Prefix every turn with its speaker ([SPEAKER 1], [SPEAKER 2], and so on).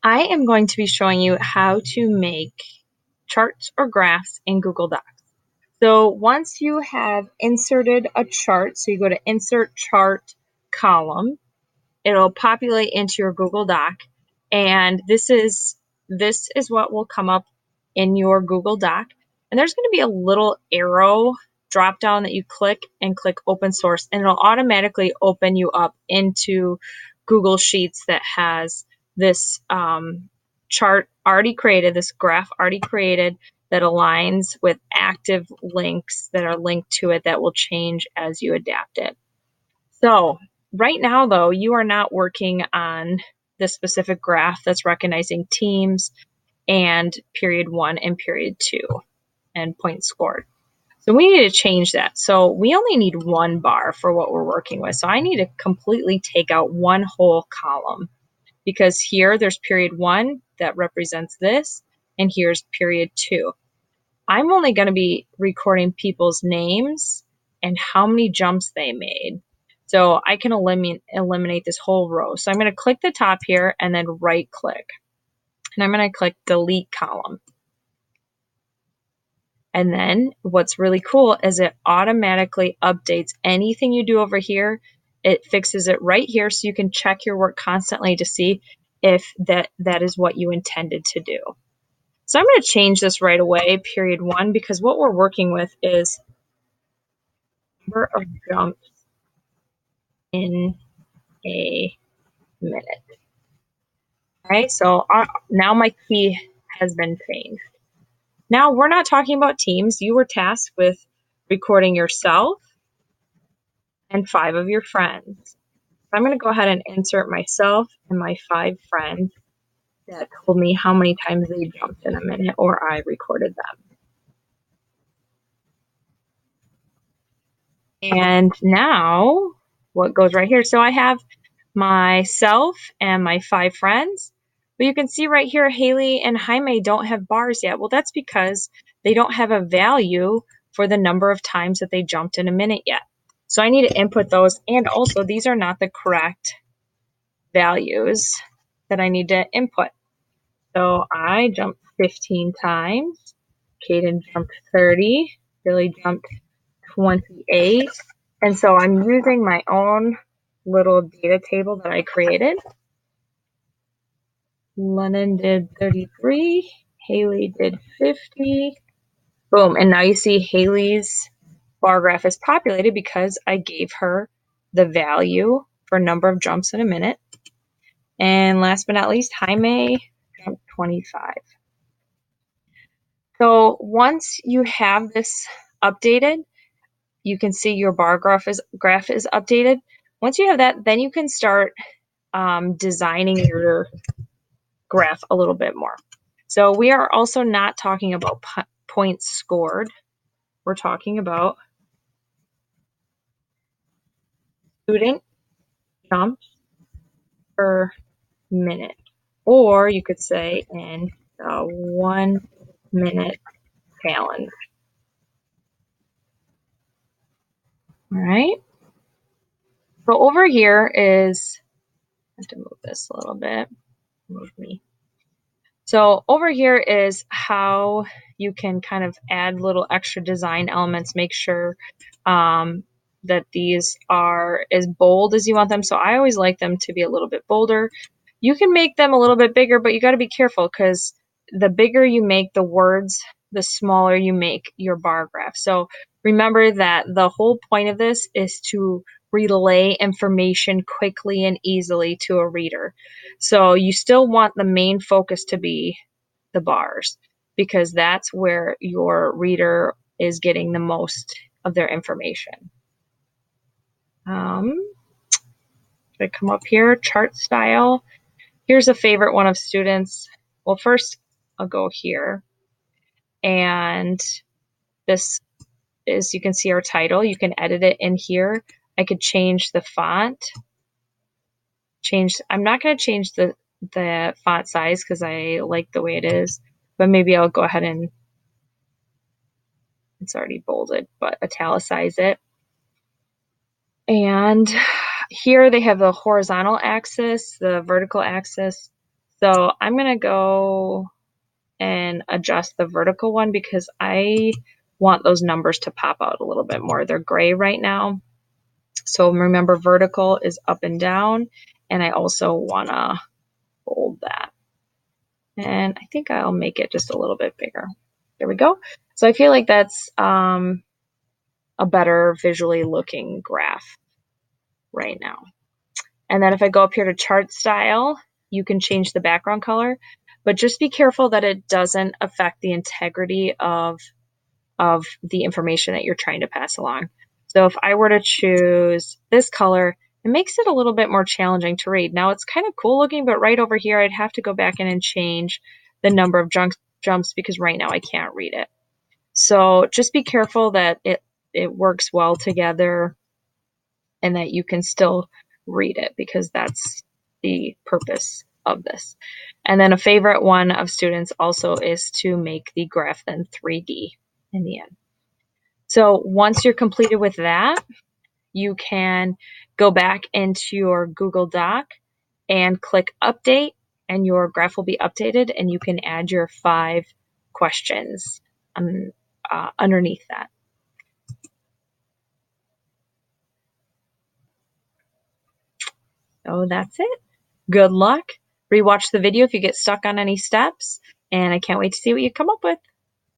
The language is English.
[SPEAKER 1] I am going to be showing you how to make charts or graphs in Google Docs. So once you have inserted a chart, so you go to Insert Chart column, it'll populate into your Google Doc, and this is what will come up in your Google Doc. And there's going to be a little arrow drop down that you click and click Open Source, and it'll automatically open you up into Google Sheets that has this chart already created, this graph already created that aligns with active links that are linked to it that will change as you adapt it. So right now, though, you are not working on this specific graph that's recognizing teams and period 1 and period 2 and points scored. So we need to change that. So we only need one bar for what we're working with. So I need to completely take out one whole column, because here there's period 1 that represents this, and here's period 2. I'm only going to be recording people's names and how many jumps they made. So I can eliminate this whole row. So I'm going to click the top here and then right click. And I'm going to click delete column. And then what's really cool is it automatically updates anything you do over here. It fixes it right here so you can check your work constantly to see if that is what you intended to do. So I'm going to change this right away, period 1, because what we're working with is number of jumps in a minute. All right, so now my key has been changed. Now we're not talking about teams. You were tasked with recording yourself and 5 of your friends. I'm going to go ahead and insert myself and my 5 friends that told me how many times they jumped in a minute, or I recorded them. And now what goes right here? So I have myself and my 5 friends. But you can see right here, Haley and Jaime don't have bars yet. Well, that's because they don't have a value for the number of times that they jumped in a minute yet. So I need to input those. And also, these are not the correct values that I need to input. So I jumped 15 times. Caden jumped 30. Billy jumped 28. And so I'm using my own little data table that I created. Lennon did 33. Haley did 50. Boom. And now you see Haley's bar graph is populated because I gave her the value for number of jumps in a minute. And last but not least, Jaime jumped 25. So once you have this updated, you can see your bar graph is updated. Once you have that, then you can start designing your graph a little bit more. So we are also not talking about points scored. We're talking about student jumps per minute. Or you could say in the 1 minute challenge. All right. So over here is, I have to move this a little bit. Move me. So over here is how you can kind of add little extra design elements, make sure that these are as bold as you want them. So I always like them to be a little bit bolder. You can make them a little bit bigger, but you got to be careful because the bigger you make the words, the smaller you make your bar graph. So remember that the whole point of this is to relay information quickly and easily to a reader. So you still want the main focus to be the bars, because that's where your reader is getting the most of their information. I come up here, chart style. Here's a favorite one of students. Well, first I'll go here, and this is, you can see our title. You can edit it in here. I could change the font. I'm not going to change the font size because I like the way it is, but maybe I'll go ahead and, it's already bolded, but italicize it. And here they have the horizontal axis, the vertical axis. So I'm going to go and adjust the vertical one because I want those numbers to pop out a little bit more. They're gray right now. So remember, vertical is up and down, and I also want to fold that. And I think I'll make it just a little bit bigger. There we go. So I feel like that's a better visually looking graph right now. And then if I go up here to chart style, you can change the background color, but just be careful that it doesn't affect the integrity of the information that you're trying to pass along. So if I were to choose this color, it makes it a little bit more challenging to read. Now it's kind of cool looking, but right over here, I'd have to go back in and change the number of jumps because right now I can't read it. So just be careful that it works well together and that you can still read it because that's the purpose of this. And then a favorite one of students also is to make the graph then 3D in the end. So once you're completed with that, you can go back into your Google Doc and click update, and your graph will be updated, and you can add your 5 questions underneath that. So that's it. Good luck. Rewatch the video if you get stuck on any steps, and I can't wait to see what you come up with.